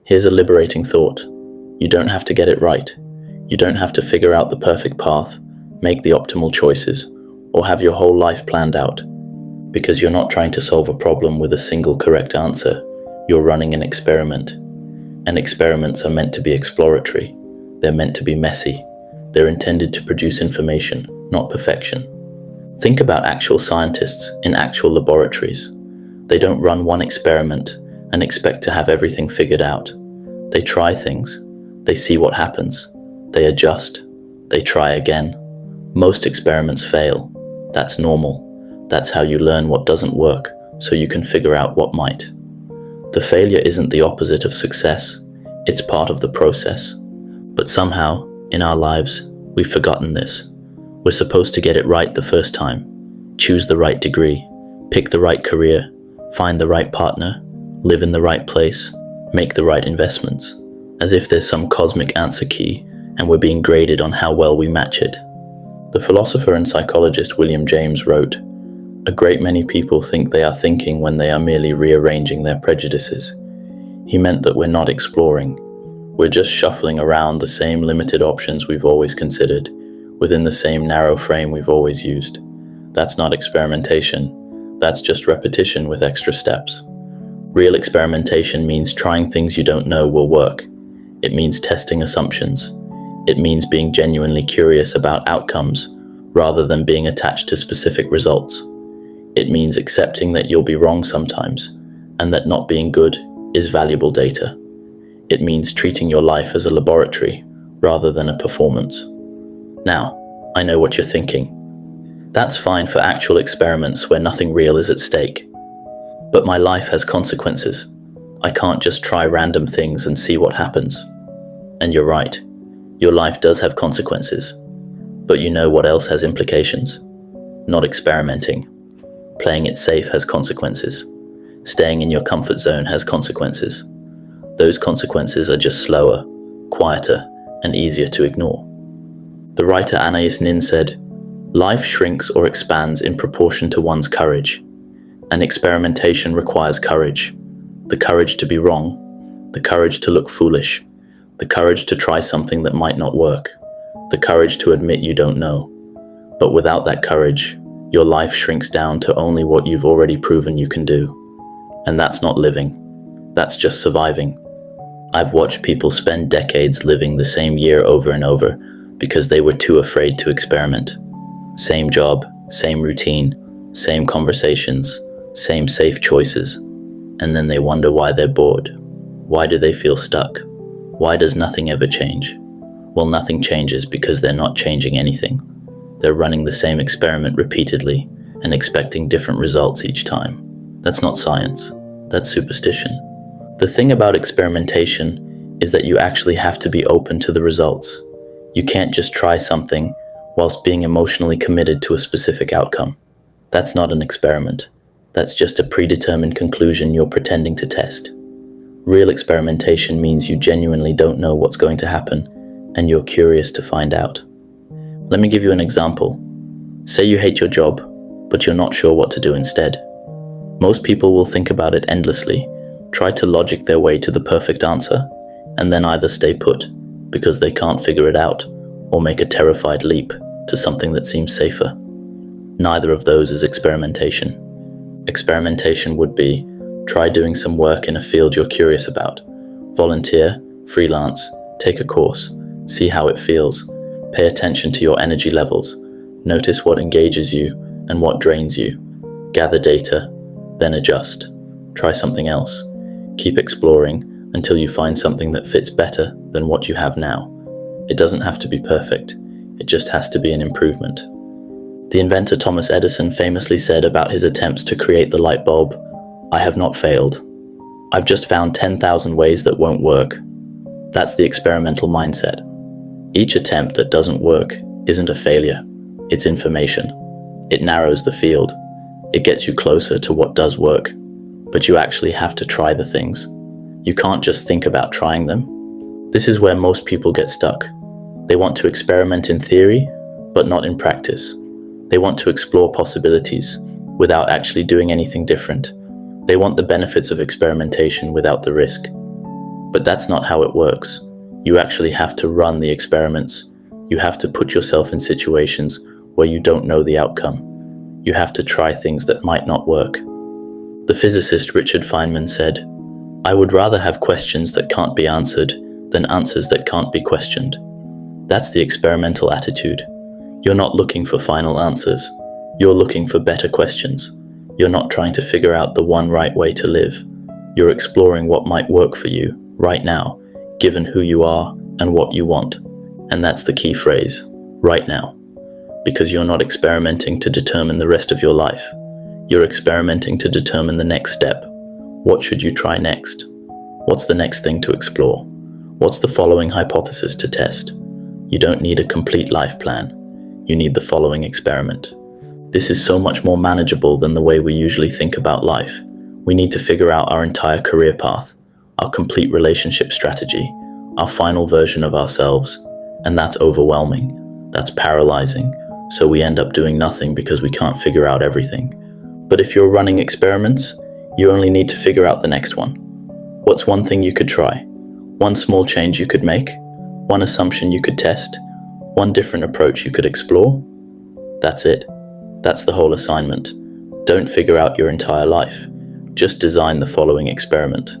Here's a liberating thought. You don't have to get it right. You don't have to figure out the perfect path, make the optimal choices, or have your whole life planned out. Because you're not trying to solve a problem with a single correct answer. You're running an experiment. And experiments are meant to be exploratory. They're meant to be messy. They're intended to produce information, not perfection. Think about actual scientists in actual laboratories. They don't run one experiment and expect to have everything figured out. They try things. They see what happens. They adjust. They try again. Most experiments fail. That's normal. That's how you learn what doesn't work, so you can figure out what might. The failure isn't the opposite of success. It's part of the process. But somehow, in our lives, we've forgotten this. We're supposed to get it right the first time, choose the right degree, pick the right career, find the right partner, live in the right place, make the right investments, as if there's some cosmic answer key and we're being graded on how well we match it. The philosopher and psychologist William James wrote, "A great many people think they are thinking when they are merely rearranging their prejudices." He meant that we're not exploring. We're just shuffling around the same limited options we've always considered, within the same narrow frame we've always used. That's not experimentation. That's just repetition with extra steps. Real experimentation means trying things you don't know will work. It means testing assumptions. It means being genuinely curious about outcomes, rather than being attached to specific results. It means accepting that you'll be wrong sometimes, and that not being good is valuable data. It means treating your life as a laboratory, rather than a performance. Now, I know what you're thinking. That's fine for actual experiments where nothing real is at stake. But my life has consequences. I can't just try random things and see what happens. And you're right, your life does have consequences. But you know what else has implications? Not experimenting. Playing it safe has consequences. Staying in your comfort zone has consequences. Those consequences are just slower, quieter, and easier to ignore. The writer Anais Nin said, "Life shrinks or expands in proportion to one's courage. And experimentation requires courage. The courage to be wrong, the courage to look foolish, the courage to try something that might not work, the courage to admit you don't know. But without that courage, your life shrinks down to only what you've already proven you can do. And that's not living. That's just surviving." I've watched people spend decades living the same year over and over because they were too afraid to experiment. Same job, same routine, same conversations, same safe choices. And then they wonder why they're bored. Why do they feel stuck? Why does nothing ever change? Well, nothing changes because they're not changing anything. They're running the same experiment repeatedly and expecting different results each time. That's not science. That's superstition. The thing about experimentation is that you actually have to be open to the results. You can't just try something whilst being emotionally committed to a specific outcome. That's not an experiment. That's just a predetermined conclusion you're pretending to test. Real experimentation means you genuinely don't know what's going to happen, and you're curious to find out. Let me give you an example. Say you hate your job, but you're not sure what to do instead. Most people will think about it endlessly, try to logic their way to the perfect answer, and then either stay put because they can't figure it out, or make a terrified leap to something that seems safer. Neither of those is experimentation. Experimentation would be, try doing some work in a field you're curious about. Volunteer, freelance, take a course, see how it feels, pay attention to your energy levels, notice what engages you and what drains you, gather data, then adjust, try something else, keep exploring until you find something that fits better than what you have now. It doesn't have to be perfect, it just has to be an improvement. The inventor Thomas Edison famously said about his attempts to create the light bulb, "I have not failed. I've just found 10,000 ways that won't work." That's the experimental mindset. Each attempt that doesn't work isn't a failure, it's information. It narrows the field. It gets you closer to what does work. But you actually have to try the things. You can't just think about trying them. This is where most people get stuck. They want to experiment in theory, but not in practice. They want to explore possibilities without actually doing anything different. They want the benefits of experimentation without the risk. But that's not how it works. You actually have to run the experiments. You have to put yourself in situations where you don't know the outcome. You have to try things that might not work. The physicist Richard Feynman said, "I would rather have questions that can't be answered than answers that can't be questioned." That's the experimental attitude. You're not looking for final answers. You're looking for better questions. You're not trying to figure out the one right way to live. You're exploring what might work for you right now, given who you are and what you want. And that's the key phrase, right now. Because you're not experimenting to determine the rest of your life. You're experimenting to determine the next step. What should you try next? What's the next thing to explore? What's the following hypothesis to test? You don't need a complete life plan. You need the following experiment. This is so much more manageable than the way we usually think about life. We need to figure out our entire career path, our complete relationship strategy, our final version of ourselves. And that's overwhelming. That's paralyzing. So we end up doing nothing because we can't figure out everything. But if you're running experiments, you only need to figure out the next one. What's one thing you could try? One small change you could make? One assumption you could test? One different approach you could explore? That's it. That's the whole assignment. Don't figure out your entire life. Just design the following experiment.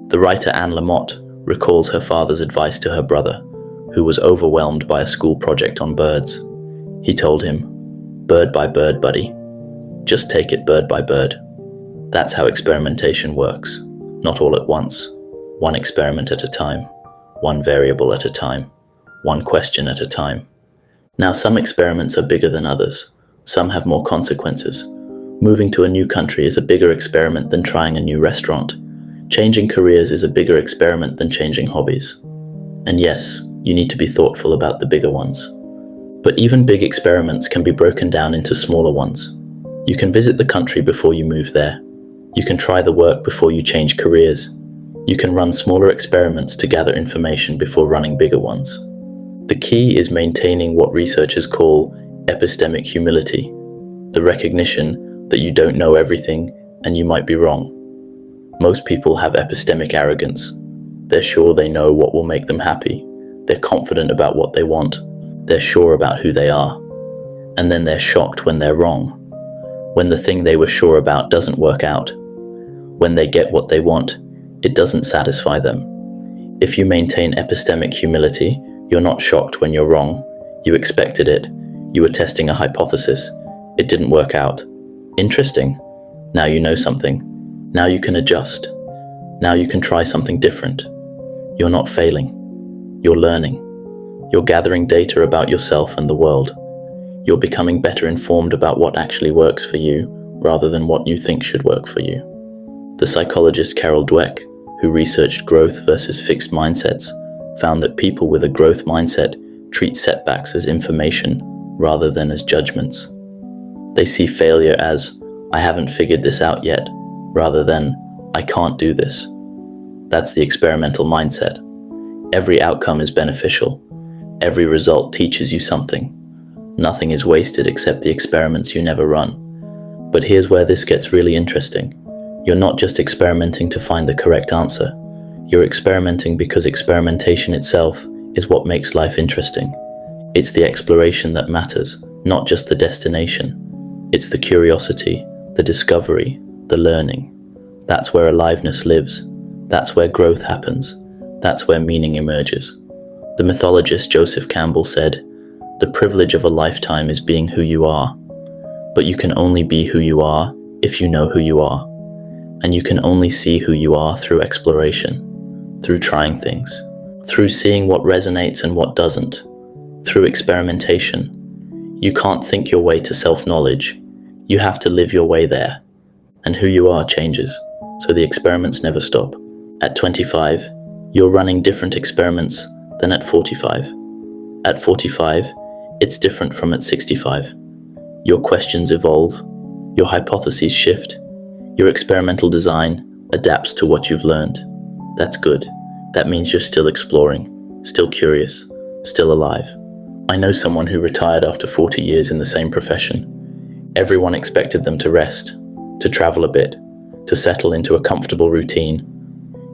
The writer Anne Lamott recalls her father's advice to her brother, who was overwhelmed by a school project on birds. He told him, "Bird by bird, buddy. Just take it bird by bird." That's how experimentation works. Not all at once. One experiment at a time. One variable at a time. One question at a time. Now, some experiments are bigger than others. Some have more consequences. Moving to a new country is a bigger experiment than trying a new restaurant. Changing careers is a bigger experiment than changing hobbies. And yes, you need to be thoughtful about the bigger ones. But even big experiments can be broken down into smaller ones. You can visit the country before you move there. You can try the work before you change careers. You can run smaller experiments to gather information before running bigger ones. The key is maintaining what researchers call epistemic humility, the recognition that you don't know everything and you might be wrong. Most people have epistemic arrogance. They're sure they know what will make them happy. They're confident about what they want. They're sure about who they are. And then they're shocked when they're wrong. When the thing they were sure about doesn't work out. When they get what they want, it doesn't satisfy them. If you maintain epistemic humility, you're not shocked when you're wrong. You expected it. You were testing a hypothesis. It didn't work out. Interesting. Now you know something. Now you can adjust. Now you can try something different. You're not failing. You're learning. You're gathering data about yourself and the world. You're becoming better informed about what actually works for you, rather than what you think should work for you. The psychologist Carol Dweck, who researched growth versus fixed mindsets, found that people with a growth mindset treat setbacks as information rather than as judgments. They see failure as, "I haven't figured this out yet," rather than, "I can't do this." That's the experimental mindset. Every outcome is beneficial. Every result teaches you something. Nothing is wasted except the experiments you never run. But here's where this gets really interesting. You're not just experimenting to find the correct answer. You're experimenting because experimentation itself is what makes life interesting. It's the exploration that matters, not just the destination. It's the curiosity, the discovery, the learning. That's where aliveness lives. That's where growth happens. That's where meaning emerges. The mythologist Joseph Campbell said, "The privilege of a lifetime is being who you are. But you can only be who you are if you know who you are. And you can only see who you are through exploration, through trying things, through seeing what resonates and what doesn't, through experimentation. You can't think your way to self-knowledge. You have to live your way there. And who you are changes, so the experiments never stop. At 25, you're running different experiments than at 45. At 45, it's different from at 65. Your questions evolve, your hypotheses shift, your experimental design adapts to what you've learned. That's good. That means you're still exploring, still curious, still alive. I know someone who retired after 40 years in the same profession. Everyone expected them to rest, to travel a bit, to settle into a comfortable routine.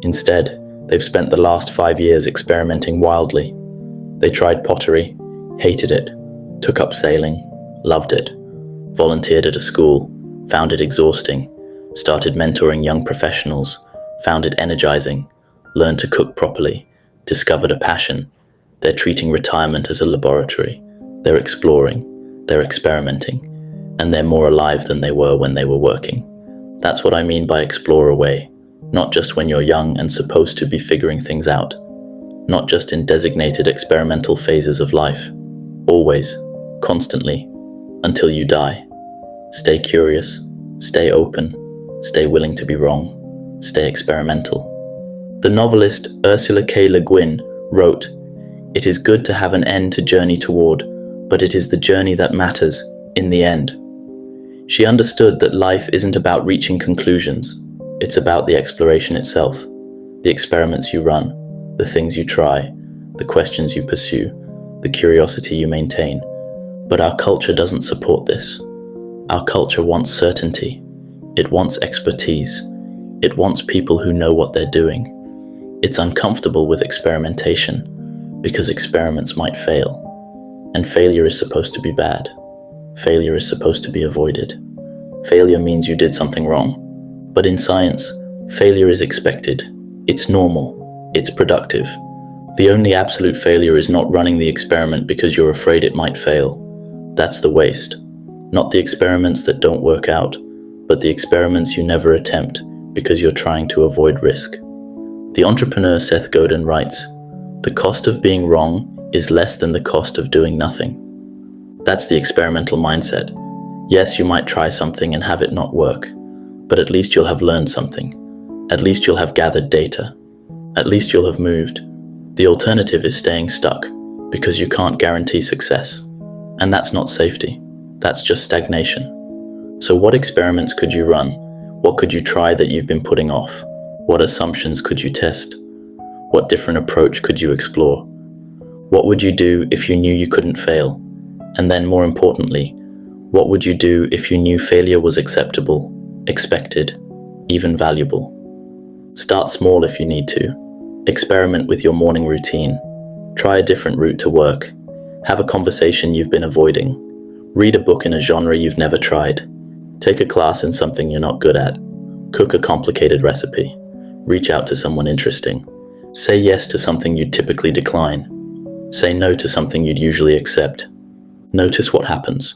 Instead, They've spent the last 5 years experimenting wildly. They tried pottery, hated it, took up sailing, loved it, volunteered at a school, found it exhausting, started mentoring young professionals, found it energizing, learned to cook properly, discovered a passion. They're treating retirement as a laboratory. They're exploring, they're experimenting, and they're more alive than they were when they were working. That's what I mean by explore away, not just when you're young and supposed to be figuring things out, not just in designated experimental phases of life. Always, constantly, until you die. Stay curious, stay open, stay willing to be wrong, stay experimental. The novelist Ursula K. Le Guin wrote, "It is good to have an end to journey toward, but it is the journey that matters in the end." She understood that life isn't about reaching conclusions. It's about the exploration itself, the experiments you run, the things you try, the questions you pursue, the curiosity you maintain. But our culture doesn't support this. Our culture wants certainty. It wants expertise. It wants people who know what they're doing. It's uncomfortable with experimentation because experiments might fail. And failure is supposed to be bad. Failure is supposed to be avoided. Failure means you did something wrong. But in science, failure is expected. It's normal. It's productive. The only absolute failure is not running the experiment because you're afraid it might fail. That's the waste. Not the experiments that don't work out, but the experiments you never attempt because you're trying to avoid risk. The entrepreneur Seth Godin writes, "The cost of being wrong is less than the cost of doing nothing." That's the experimental mindset. Yes, you might try something and have it not work, but at least you'll have learned something. At least you'll have gathered data. At least you'll have moved. The alternative is staying stuck because you can't guarantee success. And that's not safety. That's just stagnation. So what experiments could you run? What could you try that you've been putting off? What assumptions could you test? What different approach could you explore? What would you do if you knew you couldn't fail? And then more importantly, what would you do if you knew failure was acceptable, expected, even valuable? Start small if you need to. Experiment with your morning routine. Try a different route to work. Have a conversation you've been avoiding. Read a book in a genre you've never tried. Take a class in something you're not good at. Cook a complicated recipe. Reach out to someone interesting. Say yes to something you'd typically decline. Say no to something you'd usually accept. Notice what happens.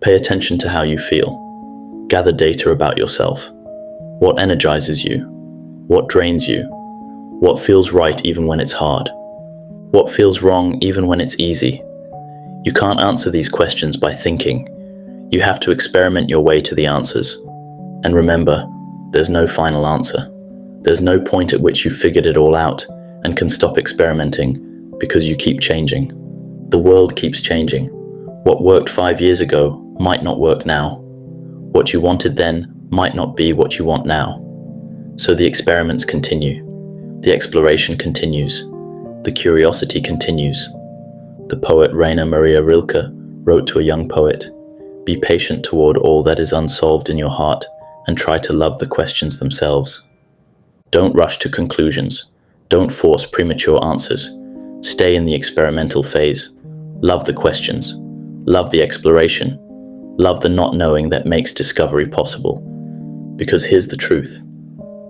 Pay attention to how you feel. Gather data about yourself. What energizes you? What drains you? What feels right even when it's hard? What feels wrong even when it's easy? You can't answer these questions by thinking. You have to experiment your way to the answers. And remember, there's no final answer. There's no point at which you've figured it all out and can stop experimenting because you keep changing. The world keeps changing. What worked 5 years ago might not work now. What you wanted then might not be what you want now. So the experiments continue. The exploration continues. The curiosity continues. The poet Rainer Maria Rilke wrote to a young poet, "Be patient toward all that is unsolved in your heart and try to love the questions themselves." Don't rush to conclusions. Don't force premature answers. Stay in the experimental phase. Love the questions. Love the exploration. Love the not knowing that makes discovery possible. Because here's the truth.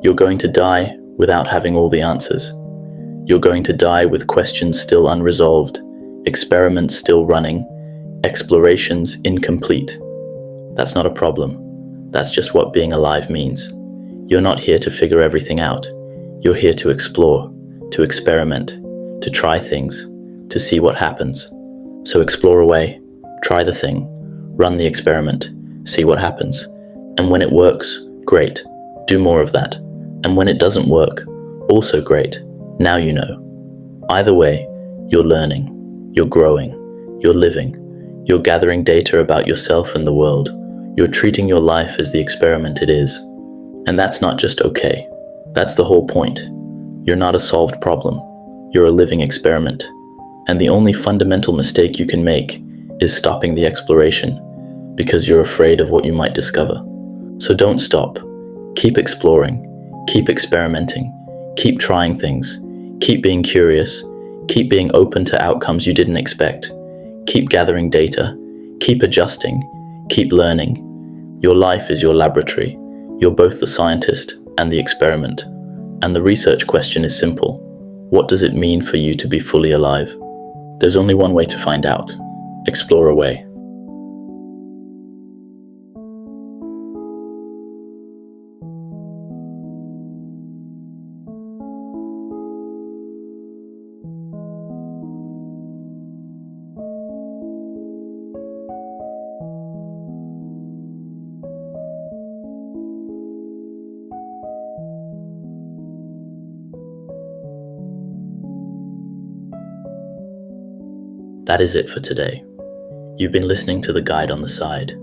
You're going to die without having all the answers. You're going to die with questions still unresolved, experiments still running, explorations incomplete. That's not a problem. That's just what being alive means. You're not here to figure everything out. You're here to explore, to experiment, to try things, to see what happens. So explore away, try the thing, run the experiment, see what happens. And when it works, great, do more of that. And when it doesn't work, also great, now you know. Either way, you're learning, you're growing, you're living, you're gathering data about yourself and the world. You're treating your life as the experiment it is. And that's not just okay. That's the whole point. You're not a solved problem. You're a living experiment. And the only fundamental mistake you can make is stopping the exploration because you're afraid of what you might discover. So don't stop. Keep exploring. Keep experimenting. Keep trying things. Keep being curious. Keep being open to outcomes you didn't expect. Keep gathering data. Keep adjusting. Keep learning. Your life is your laboratory. You're both the scientist and the experiment. And the research question is simple. What does it mean for you to be fully alive? There's only one way to find out. Explore away. That is it for today. You've been listening to The Guide on the Side,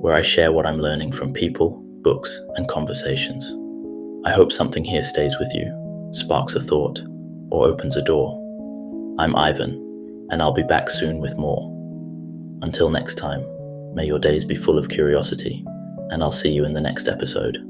where I share what I'm learning from people, books, and conversations. I hope something here stays with you, sparks a thought, or opens a door. I'm Ivan, and I'll be back soon with more. Until next time, may your days be full of curiosity, and I'll see you in the next episode.